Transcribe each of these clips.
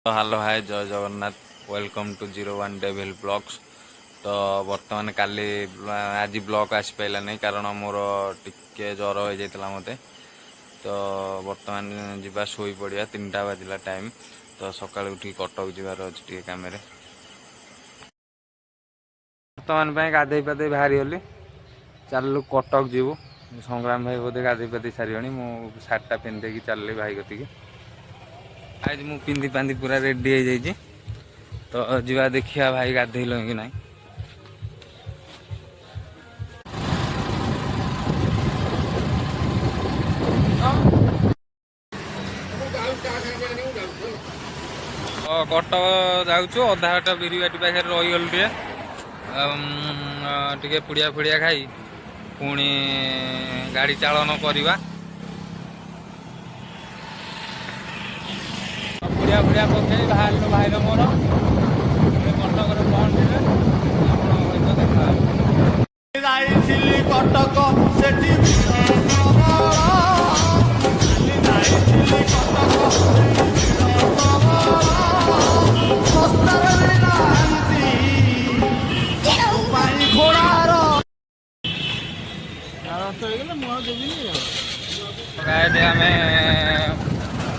Hello hi Jai Jagannath welcome to 01 devil blogs. तो बर्तमान काली आज ब्लॉग आसी पाइला नहीं कारण मोर टिके ज्वर हो जाता मते। तो बर्तमान जीवा शोई पड़िया 3टा बाजिला टाइम। तो सकाल उठी कटक जीवार अच्छे कम बर्तमान गाधे पाधे बाहरी गली चलू कटक जीवु। संग्राम भाई बोधे गाधे पाधे सारे मुझे सार्टा पिंधे चलि भाई गति आज मु पिंधि पांधि पूरा रेडी हो जाइए। तो जीवा देखिया भाई गाधेल कि ना। कटक जाऊँ अधा घाट बिरीबाटी पाखे रहीगल टे पुड़िया फुड़िया खाई पुणी गाड़ी चालन करवा। पुड़िया फुड़िया पकई बाहर भाईर मोर कटक पहुँचले कटक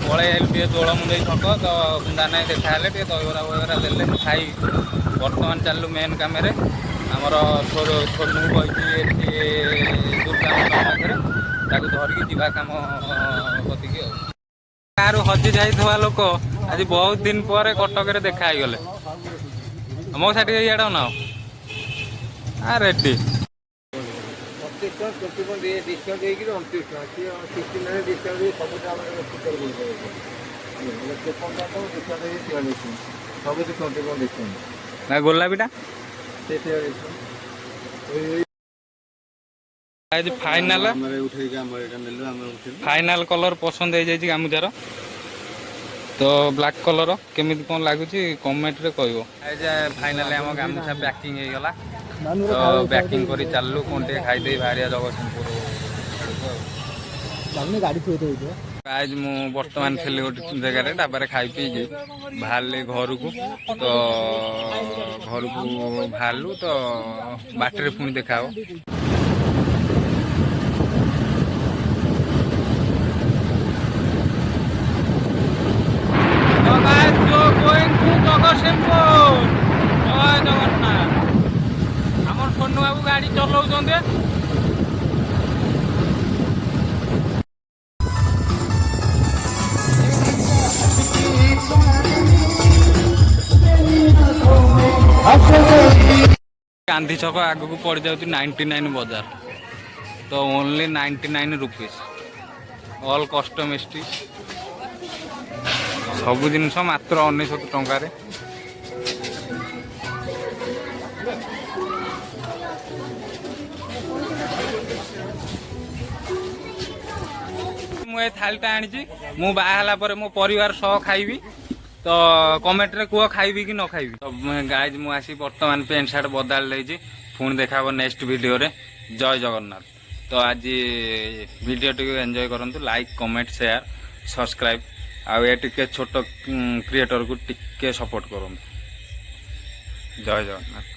पलैल दोलमुंडई छक तो बुंदा नाई देखा दहीबरा बहीबरा देले खाई बर्तमान चलू मेन कम आमर छोनू बही दुर्गा पाखे धरिकी जीवा कम कतिक गाँव हजि जाइए लोक आज बहुत दिन पर कटक देखाई गले मो साथी इे ना रेडी गोलापीटा फाइनाल फाइनाल कलर पसंद हो जाए गामुचार। तो ब्लैक कलर केमी कौन लगुच कमेंट रे कह। फाइनाल आम गामुछा पैकिंग हो गला। तो पैकिंग कर चलू कौन टे खाईदे बाहर जगतसिंहपुर आज मु बर्तमान थी गोटे जगार ढाबार खाई पी बाहर घर को। तो घर को बाहरलु तो बाटर पुणी देखा आम सोनू बाबू गाड़ी चलाऊँ गांधी छक आग को पड़ जाऊँ 99 बजार। तो ओनली 99 रुपीज ऑल कस्टमिस्टिक सब जिनस मात्र 99 टंकार। मुझे थालीटा आनी मु बाहला पर मो परिवार सह खाइबी। तो कमेंट रे कह खाइबी कि न खाइबी। तो गाइज मु आसी बर्तमान पेंट सार्ट बदल देछि पुणी देखा नेक्स्ट वीडियो रे। जय जगन्नाथ। तो आज वीडियो टी एंजॉय करंतु लाइक कमेंट शेयर सब्सक्राइब आउ ये टिके छोट क्रिएटर को टिके सपोर्ट करंतु। जय जगन्नाथ।